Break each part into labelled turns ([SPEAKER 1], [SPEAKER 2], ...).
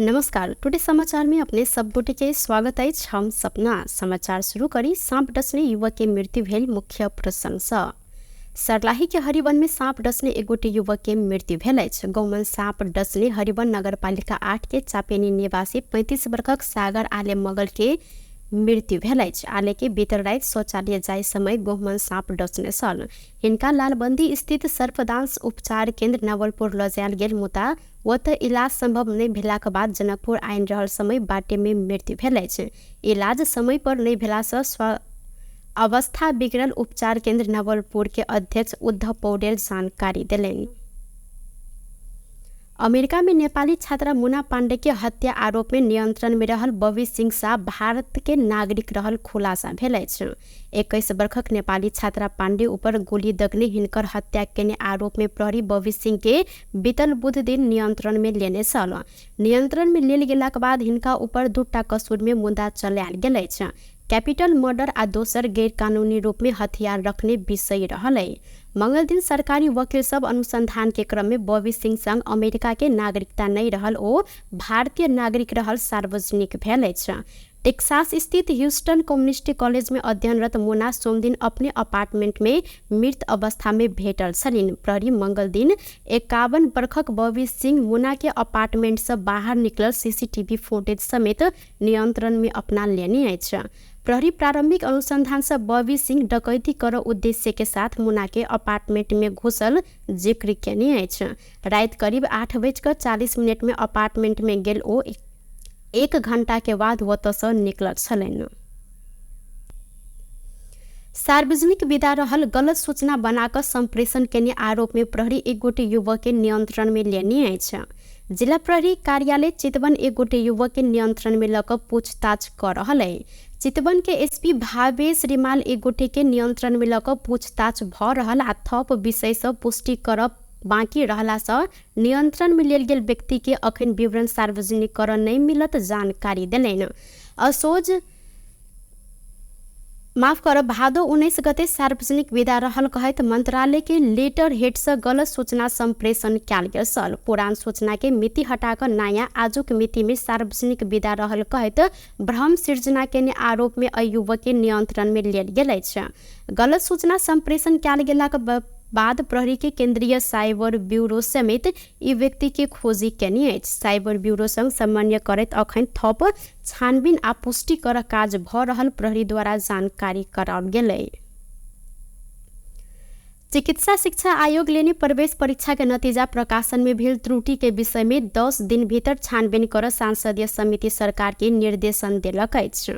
[SPEAKER 1] नमस्कार। टुडे समाचार में अपने सब गोटे के स्वागत है। हम सपना समाचार शुरू करी। सांप डसने युवक के मृत्यु भेल, मुख्य प्रशंसा। सर्लाही के हरिवन में सांप डसने एक गोटे युवक के मृत्यु भेल अछि। गौमन सांप डसने हरिवन नगरपालिका 8 के चापेनी निवासी 35 वर्षक सागर आले मगल के मृत्यु भेल अछि। आले के बीतर राति शौचालय जाय समय गहुमन सांप डसने छल। हिनका लालबंदी स्थित सर्पदांश उपचार केंद्र नवलपुर ल जायल गेल, मुदा ओतऽ इलाज संभव नहि भेलाक बाद जनकपुर आनि रहल समय बाटे में मृत्यु भेल अछि। इलाज समय पर नहि भेला सँ अवस्था बिगड़ल उपचार केंद्र नवलपुर के अध्यक्ष उद्धव पौडेल जानकारी देलनि। अमेरिका में नेपाली छात्रा मुना पांडे के हत्या आरोप में नियंत्रण में रहल बबी सिंह शाह भारत के नागरिक रहल खुलासा भेल अछि। 21 वर्षक नेपाली छात्रा पांडे ऊपर गोली दगने हिनकर हत्या केने आरोप में प्रहरी बबी सिंह के बीतल बुध दिन नियंत्रण में लेने छल। नियंत्रण में लेल गेलाक बाद हिनका ऊपर दूटा कसूर में मुद्दा चलायल गेल अछि। कैपिटल मर्डर आ दोसर गैर कानूनी रूप में हथियार रखने विषय रहल है। मंगल दिन सरकारी वकील सब अनुसंधान के क्रम में बॉबी सिंह संग अमेरिका के नागरिकता नहीं रहल ओ भारतीय नागरिक रहल सार्वजनिक भेल अछि। टेक्सास स्थित ह्यूस्टन कम्युनिटी कॉलेज में अध्ययनरत मुना सोमदिन अपने अपार्टमेंट में मृत अवस्था में भेटल छलिन। प्रहरी मंगल दिन 51 वर्षक बॉबी सिंह मुना के अपार्टमेंट से बाहर निकलल सीसीटीवी फुटेज समेत नियंत्रण में अपना लेने अछि। प्रहरी प्रारंभिक अनुसंधान से बॉबी सिंह डकैती कर उद्देश्य के साथ मुना के अपार्टमेंट में घुसल जिक्र केने अछि। रात करीब 8:40 में अपार्टमेंट में गेल ओ 1 घंटा के बाद ओतऽ से निकलल छलनि। सार्वजनिक विदा रहल गलत सूचना बनाकर संप्रेषण केने आरोप में प्रहरी एक गोटे युवक के नियंत्रण में लेने अछि। जिला प्रहरी कार्यालय चितवन एक गोटे युवक के नियंत्रण में लकर पूछताछ कर रहल है। चितवन के एसपी भावेश रिमाल एक गोटे के नियंत्रण में लकर पूछताछ भ रहल आ थप विषय से पुष्टि करब बाकी रहला से नियंत्रण में लेल गेल व्यक्ति के अखन विवरण सार्वजनिक कर नहीं मिलत जानकारी देलनि। असोज भादो 19 गते सार्वजनिक विदा रहल कहत मंत्रालय के लेटर हेड से गलत सूचना संप्रेषण कयल गेल छल। पुरान सूचना के मिति हटाकर नया आजुक मिति में सार्वजनिक विदा रहल कहत भ्रम सृजना के आरोप में युवक के नियंत्रण में लेल गेल अछि। गलत सूचना संप्रेषण कयल गेलाक बाद प्रहरी के केंद्रीय साइबर ब्यूरो समेत ई व्यक्ति के खोजी केने अछि। साइबर ब्यूरो संग समन्वय करैत अखन थप छानबीन आ पुष्टि कर काज भ रहल प्रहरी द्वारा जानकारी कराओल गेलै। चिकित्सा शिक्षा आयोग लेने प्रवेश परीक्षा के नतीजा प्रकाशन में भेल त्रुटि के विषय में 10 दिन भीतर छानबीन कर सांसदीय समिति सरकार के निर्देशन देलक अछि।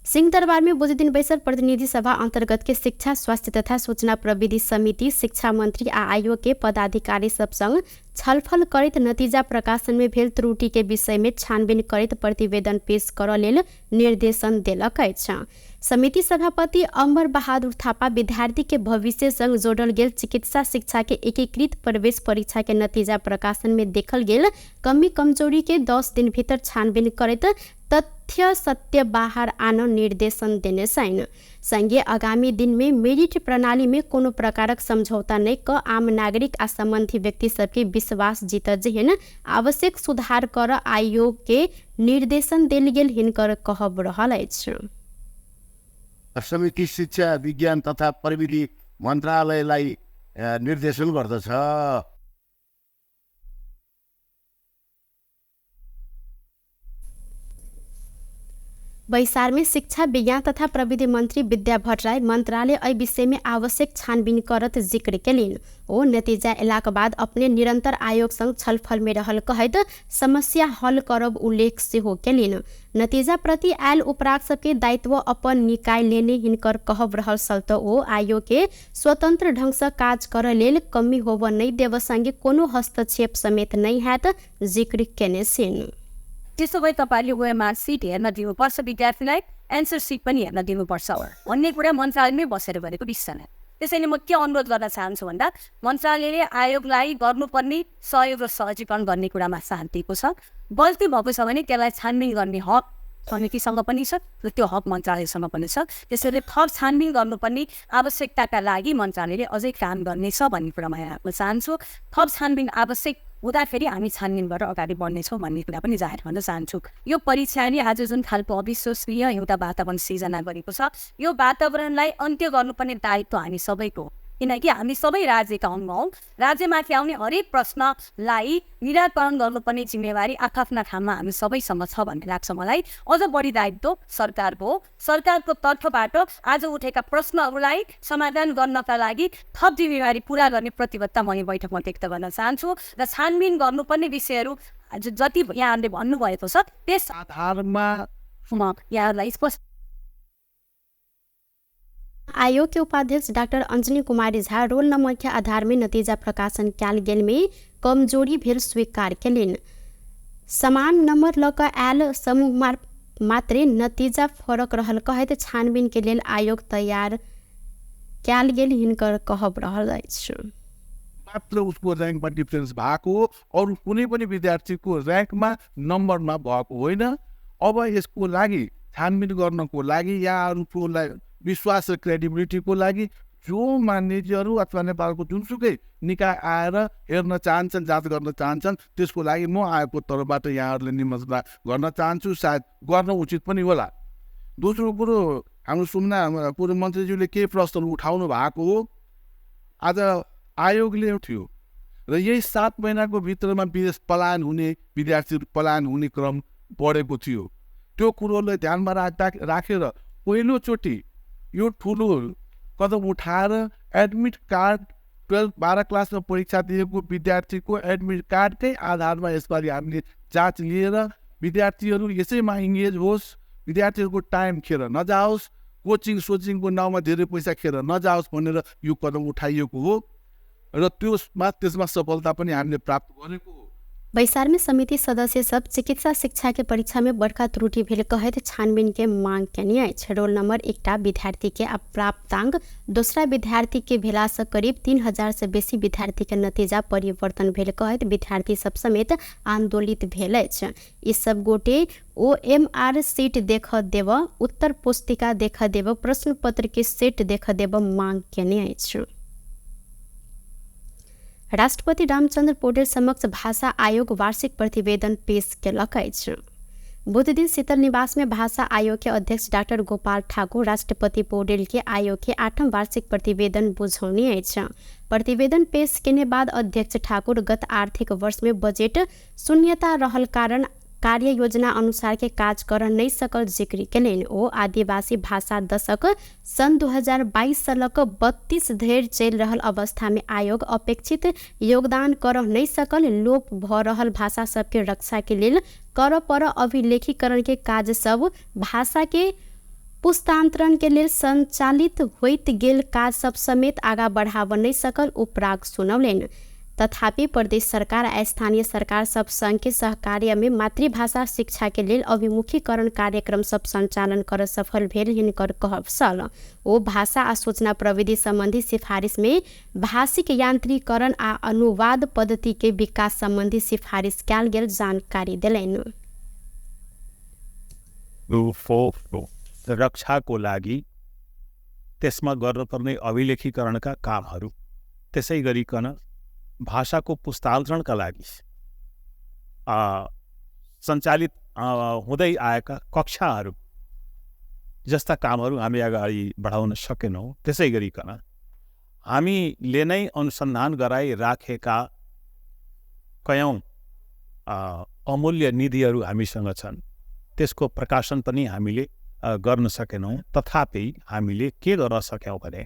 [SPEAKER 1] सिंहदरबार में बुध दिन बैसल प्रतिनिधि सभा अंतर्गत के शिक्षा, स्वास्थ्य तथा सूचना प्रविधि समिति शिक्षा मंत्री आ आयोग के पदाधिकारी सब संग छलफल करैत नतीजा प्रकाशन में भेल त्रुटि के विषय में छानबीन करैत प्रतिवेदन पेश करऽ लेल निर्देशन देलक अछि। समिति सभापति अमर बहादुर थापा विद्यार्थी के भविष्य संग जोड़ल गेल चिकित्सा शिक्षा के एकीकृत प्रवेश परीक्षा के नतीजा प्रकाशन में देखल गेल कमी कमजोरी के 10 दिन भीतर छानबीन करैत तथ्य सत्य बाहर आन निर्देशन देने छनि। संगे आगामी दिन में मेरिट प्रणाली में कोनो प्रकारक समझौता नहीं क आम नागरिक आ संबंधी व्यक्ति सबके विश्वास जीत जेहन आवश्यक सुधार कर आयोग के निर्देशन देल गेल हिनकर कहब रहल अछि।
[SPEAKER 2] समिति शिक्षा विज्ञान तथा प्रविधि मन्त्रालयलाई निर्देशन गर्दछ।
[SPEAKER 1] बैसार में शिक्षा विज्ञान तथा प्रविधि मंत्री विद्या भट्टराई मंत्रालय एहि विषय में आवश्यक छानबीन करत जिक्र केलिन। ओ नतीजा एलाक बाद अपने निरंतर आयोग संग छलफल में रहल कहत समस्या हल करब उल्लेख सेहो केलिन। नतीजा प्रति आयल उपराग सबके दायित्व अपन निकाय लेने हिनकर कहब रहल छल त ओ आयोग के स्वतंत्र ढंग से काज कर लेल कमी होब नहीं देव संगे कोनो हस्तक्षेप समेत नहीं हैत जिक्र केने छिन्।
[SPEAKER 3] त्यसो भए तपाईले ओएमआर सिट हेर्न दिनुपर्छ, विद्यार्थीलाई एन्सर सिट पनि हेर्न दिनुपर्छ भन्ने कुरा मन्त्रालयमै बसेर गरेको विषय नै। त्यसैले म के अनुरोध गर्न चाहन्छु भन्दा मन्त्रालयले आयोगलाई गर्नुपर्ने सहयोग र सहजीकरण गर्ने कुरामा शान्तिको छ। गल्ती भएको छ भने त्यसलाई छानबिन गर्ने हक समितिसँग पनि छ र त्यो हक मन्त्रालयसँग पनि छ। त्यसैले थप छानबिन गर्नुपर्ने आवश्यकताका लागि मन्त्रालयले अझै काम गर्नेछ भन्ने कुरा म यहाँ राख्न चाहन्छु। थप छानबिन आवश्यक हुँदाखेरि हामी छानबिनबाट अगाडि बढ्नेछौँ भन्ने कुरा पनि जाहेर गर्न चाहन्छु। यो परीक्षाले आज जुन खालको अविश्वसनीय एउटा वातावरण सिर्जना गरेको छ, यो वातावरणलाई अन्त्य गर्नुपर्ने दायित्व हामी सबैको हो। किनकि हामी सबै राज्यका अङ्ग हौँ। राज्यमाथि आउने हरेक प्रश्नलाई निराकरण गर्नुपर्ने जिम्मेवारी आफ्ना ठाउँमा हामी सबैसँग छ भन्ने लाग्छ मलाई। अझ बढी दायित्व सरकारको हो। सरकारको तर्फबाट आज उठेका प्रश्नहरूलाई समाधान गर्नका लागि थप जिम्मेवारी पुरा गर्ने प्रतिबद्धता म यो बैठकमा व्यक्त गर्न चाहन्छु र छानबिन गर्नुपर्ने विषयहरू जति यहाँहरूले भन्नुभएको छ त्यस
[SPEAKER 4] आधारमा
[SPEAKER 3] यहाँहरूलाई स्पष्ट।
[SPEAKER 1] आयोग के उपाध्यक्ष doctor Anjani Kumari Jha roll number के आधार में नतीजा प्रकाशन कैल गेल में कमजोरी भेल स्वीकार केलिन। समान नंबर ल क आयल समूह मात्रे नतीजा फरक रहल कहत छानबीन के लेल आयोग तैयार कैल गेल हिनकर कहब रहल अछि।
[SPEAKER 4] मात्र उसको र्याङ्कमा डिफरेन्स भएको हो, अरू कुनै पनि विद्यार्थीको र्याङ्कमा नम्बरमा भएको होइन। अब यसको लागि छानबिन गर्नको लागि यहाँहरूलाई विश्वास र क्रेडिबिलिटीको लागि जो मान्यजीहरू अथवा नेपालको जुनसुकै निकाय आएर हेर्न चाहन्छन्, जाँच गर्न चाहन्छन्, त्यसको लागि म आयोगको तर्फबाट यहाँहरूले निमन्त्रणा गर्न चाहन्छु। सायद गर्न उचित पनि होला। दोस्रो कुरो, हाम्रो सुमना पूर्व मन्त्रीज्यूले केही प्रश्नहरू उठाउनु भएको हो। आज आयोगले थियो र यही 7 महिनाको भित्रमा विदेश पलायन हुने विद्यार्थीहरू पलायन हुने क्रम बढेको थियो। त्यो कुरोलाई ध्यानमा राखेर पहिलोचोटि यो ठुलो कदम उठाएर एडमिट कार्ड 12 क्लासमा परीक्षा दिएको विद्यार्थीको एडमिट कार्डकै आधारमा यसपालि हामीले जाँच लिएर विद्यार्थीहरू यसैमा इङ्गेज होस्, विद्यार्थीहरूको टाइम खेर नजाओस्, कोचिङको नाउँमा धेरै पैसा खेर नजाओस् भनेर यो कदम उठाइएको हो र त्यसमा सफलता पनि हामीले प्राप्त गरेको हो।
[SPEAKER 1] बैसार में समिति सदस्य सब चिकित्सा शिक्षा के परीक्षा में बड़का त्रुटि भेल कहत छानबीन के मांग केने अछि। रोल नंबर एकटा विद्यार्थी के अप्राप्तांक दूसरा विद्यार्थी के भेला से करीब 3000 से बेसी विद्यार्थी के नतीजा परिवर्तन भेल कहत विद्यार्थी सब समेत आंदोलित भेल अछि। ई सब गोटे OMR सीट देख देव, उत्तर पुस्तिका देख देव, प्रश्न पत्र के सेट देख देव मांग केने अछि। राष्ट्रपति रामचंद्र पौडेल समक्ष भाषा आयोग वार्षिक प्रतिवेदन पेश केलक अछि। बुध दिन शीतल निवास में भाषा आयोग के अध्यक्ष डॉक्टर गोपाल ठाकुर राष्ट्रपति पौडेल के आयोग के 8वां वार्षिक प्रतिवेदन बुझौनी अछि। प्रतिवेदन पेश केने बाद अध्यक्ष ठाकुर गत आर्थिक वर्ष में बजेट शून्यता रहल कारण कार्य योजना अनुसार के काज कर नहीं सकल जिक्र केलनि। ओ आदिवासी भाषा दशक सन 2022 से लक 32 धरि चल रहल अवस्था में आयोग अपेक्षित योगदान कर नहीं सकल, लोप भ रहल भाषा सबके रक्षा के लेल कर पर अभिलेखीकरण के काज सब, भाषा के पुस्तांतरण के लेल संचालित होइत गेल काज सब समेत आगा बढ़ाव नहीं सकल उपराग सुनौलनि। तथापि प्रदेश सरकार आ स्थानीय सरकार सब संघ के सहकार्य में मातृभाषा शिक्षा के लेल अभिमुखीकरण कार्यक्रम सब संचालन कर सफल भेल हिनकर कहब छल। ओ भाषा आ सूचना प्रविधि संबंधी सिफारिश में भाषिक यांत्रिकरण आ अनुवाद पद्धति के विकास संबंधी सिफारिश कैल गेल जानकारी देलनि।
[SPEAKER 5] रक्षाको लागि त्यसमा गर्नुपर्ने अभिलेखीकरणका कामहरू, त्यसै गरिकन भाषाको पुस्तान्तरणका लागि सञ्चालित हुँदै आएका कक्षाहरू जस्ता कामहरू हामी अगाडि बढाउन सकेनौँ। त्यसै गरिकन हामीले नै अनुसन्धान गराइराखेका कयौँ अमूल्य निधिहरू हामीसँग छन्, त्यसको प्रकाशन पनि हामीले गर्न सकेनौँ। तथापि हामीले के गर्न सक्यौँ भने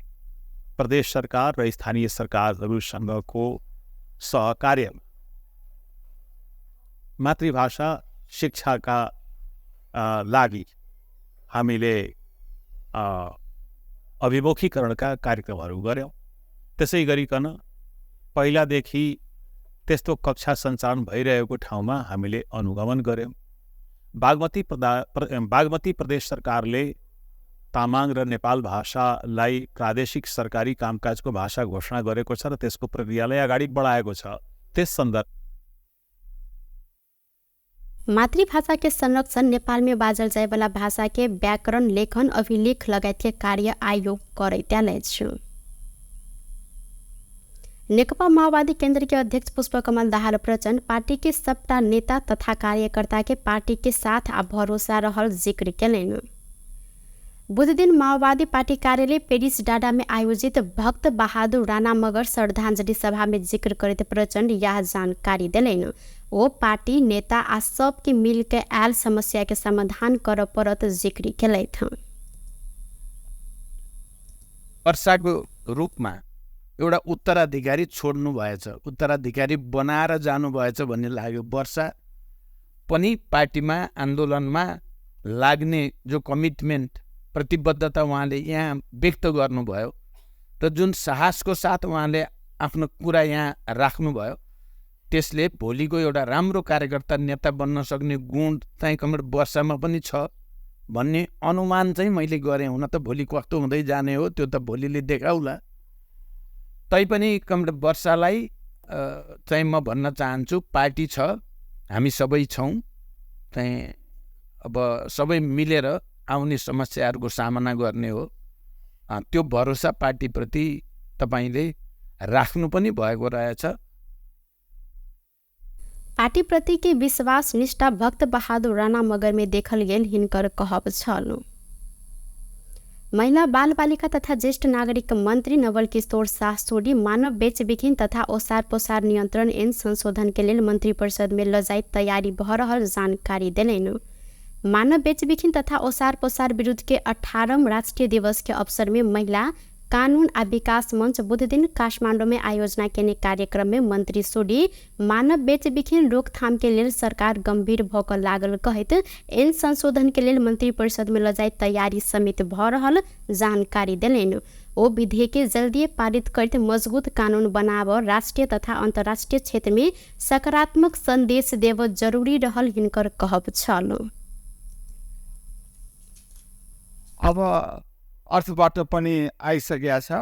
[SPEAKER 5] प्रदेश सरकार र स्थानीय सरकारहरूसँगको सहकार्यमा मातृभाषा शिक्षाका लागि हामीले अभिमुखीकरणका कार्यक्रमहरू गऱ्यौँ। त्यसै गरिकन पहिलादेखि त्यस्तो कक्षा सञ्चालन भइरहेको ठाउँमा हामीले अनुगमन गऱ्यौँ। बागमती प्रदेश सरकारले तामाङ र नेपाल भाषालाई प्रादेशिक सरकारी कामकाजको भाषा घोषणा गरेको छ र त्यसको प्रक्रियालाई अगाडि बढाएको छ। त्यस सन्दर्भ
[SPEAKER 1] मातृभाषा के संरक्षण, नेपाल में बाजल जाय वाला भाषा के व्याकरण, लेखन, अभिलेख लगायत के कार्य आयोग करैत अछि। नेकपा माओवादी केंद्र के अध्यक्ष पुष्पकमल दाहाल प्रचंड पार्टी के सबटा नेता तथा कार्यकर्ता के पार्टी के साथ आ भरोसा रहल जिक्र केलनि। बुध दिन माओवादी पार्टी कार्यालय पेरिस डाडा में आयोजित भक्त बहादुर राणा मगर श्रद्धांजलि सभा में जिक्र करते प्रचंड यह जानकारी दिलैन। वो पार्टी नेता आ सबके मिल के आयल समस्या के समाधान कर परत जिक्र केलैथ।
[SPEAKER 4] वर्षाको रूपमा एउटा उत्तराधिकारी छोड्नु भएछ, उत्तराधिकारी बनाएर जानुभएछ भन्ने लाग्यो। वर्षा पनि पार्टीमा आन्दोलनमा लाग्ने जो कमिटमेन्ट प्रतिबद्धता उहाँले यहाँ व्यक्त गर्नुभयो र जुन साहसको साथ उहाँले आफ्नो कुरा यहाँ राख्नुभयो त्यसले भोलिको एउटा राम्रो कार्यकर्ता नेता बन्न सक्ने गुण चाहिँ कमरेड वर्षामा पनि छ भन्ने अनुमान चाहिँ मैले गरेँ। हुन त भोलि कस्तो हुँदै जाने हो त्यो त भोलिले देखाउला। तैपनि कमरेड वर्षालाई चाहिँ म भन्न चाहन्छु पार्टी छ, हामी सबै छौँ, चाहिँ अब सबै मिलेर आउने समस्याहरूको सामना गर्ने हो। त्यो भरोसा पार्टीप्रति तपाईँले राख्नु पनि भएको रहेछ।
[SPEAKER 1] पार्टी प्रति के विश्वास निष्ठा भक्त बहादुर राणा मगर में देखल गेल हिनकर कहब छल। महिला बाल बालिका तथा ज्येष्ठ नागरिक मंत्री नवल किशोर शाह सोडी मानव बेचबिखन तथा ओसार पोसार नियंत्रण एवं संशोधन के लिए मंत्री परिषद में लजाई तैयारी भ रहल जानकारी दिलैन। मानव बेचबिखन तथा ओसार पोसार विरुद्ध के 18वें राष्ट्रीय दिवस के अवसर में महिला कानून आ विकास मंच बुध दिन काठमांडू में आयोजना केने कार्यक्रम में मंत्री सोडी मानव बेचबिखन रोकथाम के लिए सरकार गंभीर भोक लागल कहत एन संशोधन के लिए मंत्री परिषद में लजाई तैयारी समिति भ रहल जानकारी दिलैन। ओ विधेयक के जल्दी पारित करते मजबूत कानून बनाव राष्ट्रीय तथा अंतर्राष्ट्रीय क्षेत्र में सकारात्मक संदेश देव जरूरी रहल हिनकर कहब छल।
[SPEAKER 6] अब अर्थबाट पनि आइसकेको छ।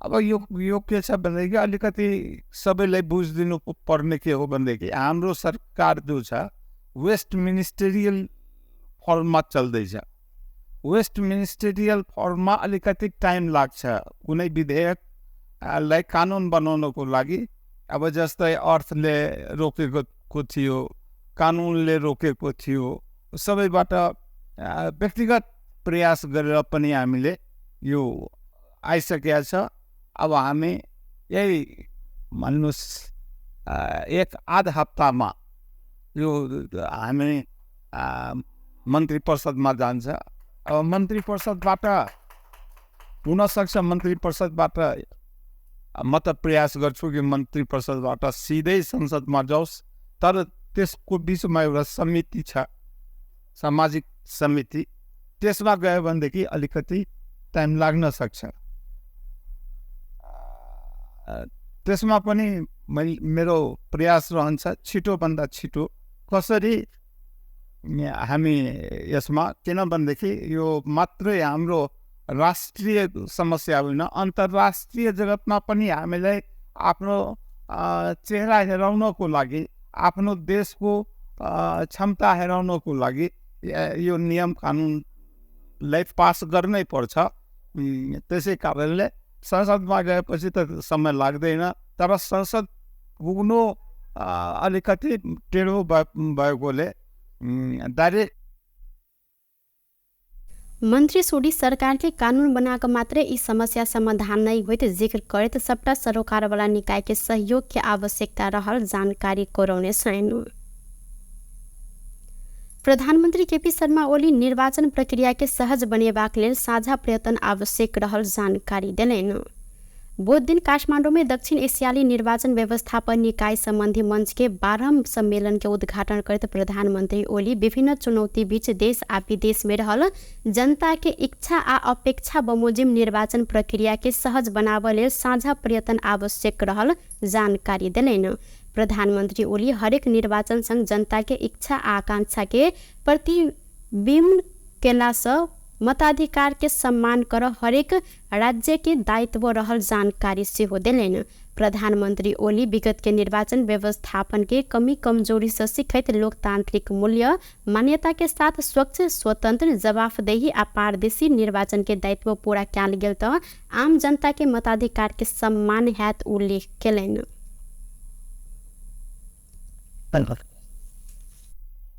[SPEAKER 6] अब यो के छ भनेदेखि अलिकति सबैलाई बुझिदिनु पर्ने के हो भनेदेखि हाम्रो सरकार जो छ वेस्ट मिनिस्टेरियल फर्ममा चल्दैछ। वेस्ट मिनिस्टेरियल फर्ममा अलिकति टाइम लाग्छ कुनै विधेयकलाई कानुन बनाउनको लागि। अब जस्तै अर्थले रोकेको थियो, कानुनले रोकेको थियो, सबैबाट व्यक्तिगत प्रयास गरेर पनि हामीले यो आइसकेको छ। अब हामी यही भन्नुहोस् एक आध हप्तामा यो हामी मन्त्री परिषदमा जान्छ। अब मन्त्री परिषदबाट हुनसक्छ मन्त्री परिषदबाट म त प्रयास गर्छु कि मन्त्री परिषदबाट सिधै संसदमा जाओस्, तर त्यसको बिचमा एउटा समिति छ, सामाजिक समिति, त्यसमा गयो भनेदेखि अलिकति टाइम लाग्न सक्छ। त्यसमा पनि मेरो प्रयास रहन्छ छिटोभन्दा छिटो कसरी हामी यसमा, किनभनेदेखि यो मात्रै हाम्रो राष्ट्रिय समस्या होइन, अन्तर्राष्ट्रिय जगतमा पनि हामीलाई आफ्नो चेहरा हेराउनको लागि, आफ्नो देशको क्षमता हेराउनको लागि यो नियम कानुनलाई पास गर्नै पर्छ। त्यसै कारणले संसदमा गएपछि त समय लाग्दैन, तर संसद पुग्नु अलिकति टेढो भएकोले डाइरेक्ट
[SPEAKER 1] मंत्री सोडी सरकार के कानून बनाकर मात्र इस समस्या समाधान नहीं हुई तो जिक्र करते सबटा सरोकार वाला निकाय के सहयोग की आवश्यकता रहल जानकारी कोरौने सैनु। प्रधानमंत्री केपी शर्मा ओली निर्वाचन प्रक्रिया के सहज बनेबाक लेल साझा प्रयत्न आवश्यक रहल जानकारी दिलैन। बुध दिन काठमांडू में दक्षिण एशियाली निर्वाचन व्यवस्थापन निकाय संबंधी मंच के 12वें सम्मेलन के उद्घाटन करते प्रधानमंत्री ओली विभिन्न चुनौती बीच देश आ विदेश में रहल जनता के इच्छा आ अपेक्षा बमोजिम निर्वाचन प्रक्रिया के सहज बनाव लेल साझा प्रयत्न आवश्यक रहल जानकारी दिलैन। प्रधानमंत्री ओली हरेक निर्वाचन संग जनता के इच्छा आ आकांक्षा के प्रतिबिंब केला से मताधिकार के सम्मान कर हरेक राज्य के दायित्व रहल जानकारी से हो दिलैन। प्रधानमंत्री ओली विगत के निर्वाचन व्यवस्थापन के कमी कमजोरी से सीखित लोकतांत्रिक मूल्य मान्यता के साथ स्वच्छ स्वतंत्र जवाबदेही आ पारदर्शी निर्वाचन के दायित्व पूरा कयल गेल त आम जनता के मताधिकार के सम्मान हैत उल्लेख केलनि।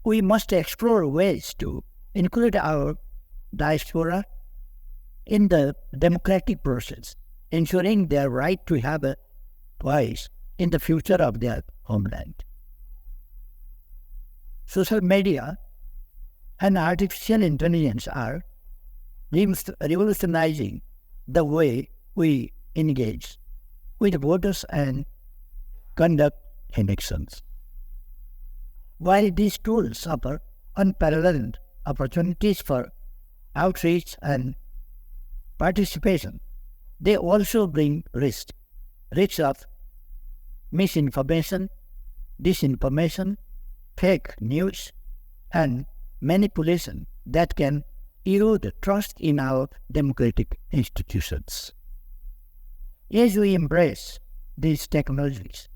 [SPEAKER 7] We must explore ways to include our diaspora in the democratic process, ensuring their right to have a voice in the future of their homeland. Social media and artificial intelligence are revolutionizing the way we engage with voters and conduct elections. While these tools offer unparalleled opportunities for outreach and participation, they also bring risks of misinformation, disinformation, fake news, and manipulation that can erode trust in our democratic institutions. As we embrace these technologies,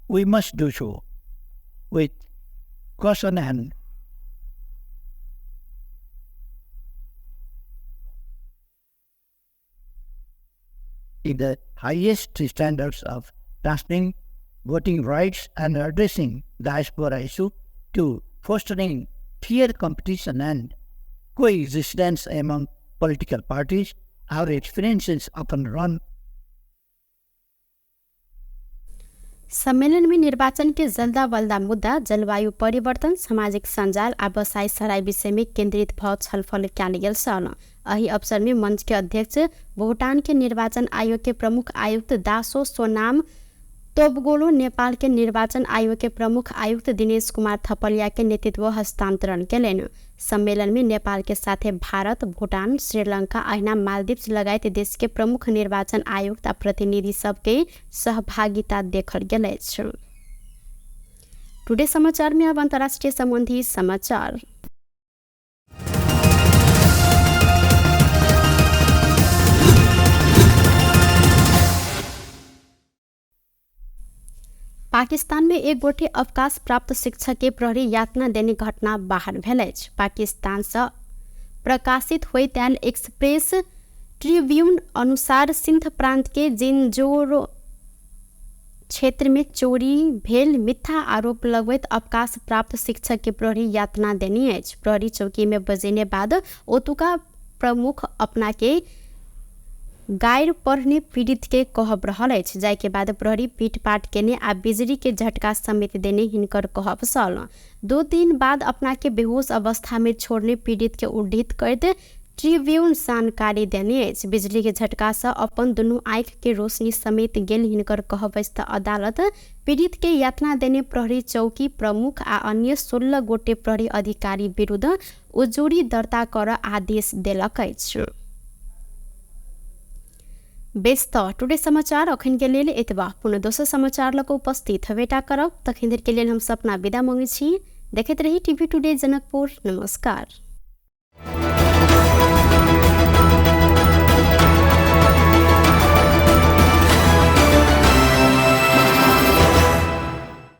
[SPEAKER 7] we must do so with caution and in the highest standards of transferring voting rights and addressing diaspora issue to fostering fair competition and coexistence among political parties. Our experiences often run
[SPEAKER 1] सम्मेलन में निर्वाचन के जल्दा वल्दा मुद्दा, जलवायु परिवर्तन, सामाजिक सञ्जाल आ बसाई सराई विषय में केन्द्रित भ छलफल कयल गेल छल। एही अवसर में मंच के अध्यक्ष भूटान के निर्वाचन आयोग के प्रमुख आयुक्त दासो सोनाम तोबगोलो, नेपाल के निर्वाचन आयोग के प्रमुख आयुक्त दिनेश कुमार थपलिया के नेतृत्व हस्तांतरण केलनि। सम्मेलन में नेपाल के साथे भारत, भूटान, श्रीलंका, अहिना मालदीव्स लगायत देश के प्रमुख निर्वाचन आयुक्त आ प्रतिनिधि सबके सहभागिता देखल गेल अछि। टुडे समाचार में अब अंतर्राष्ट्रीय संबंधी समाचार। पाकिस्तान में एक गोटे अवकाश प्राप्त शिक्षक के प्रहरी यातना देने घटना बाहर भेल अछि। पाकिस्तान से प्रकाशित होइत आयल एक्सप्रेस ट्रिब्यून अनुसार सिंध प्रांत के जिंजोरो क्षेत्र में चोरी भेल मिथ्या आरोप लगबैत अवकाश प्राप्त शिक्षक के प्रहरी यातना देनी अछि। प्रहरी चौकी में बजेने बाद ओतुका प्रमुख अपना के गायर पढ़ने पीड़ित के कहब रहल अछि, जाय के बाद प्रहरी पीटपाट केने आ बिजली के झटका समेत देने हिनकर कहब छल। 2 दिन बाद अपना के बेहोश अवस्था में छोड़ने पीड़ित के उद्धृत करते ट्रिब्यून जानकारी देने अछि। बिजली के झटका से अपन दुनू आँख के रोशनी समेत गेल हिनकर कहब अछि। अदालत पीड़ित के यातना देने प्रहरी चौकी प्रमुख आ अन्य 16 गोटे प्रहरी अधिकारी विरुद्ध उजुरी दर्ता कर आदेश देलक अछि। व्यस्त टुडे समाचार अखन के लेल एतबा। पुनः दोसर समाचार लक उपस्थित हवेटा करब। तखन देर के लेल हम सपना विदा मांगे छी। देखैत रही टीवी टुडे जनकपुर। नमस्कार।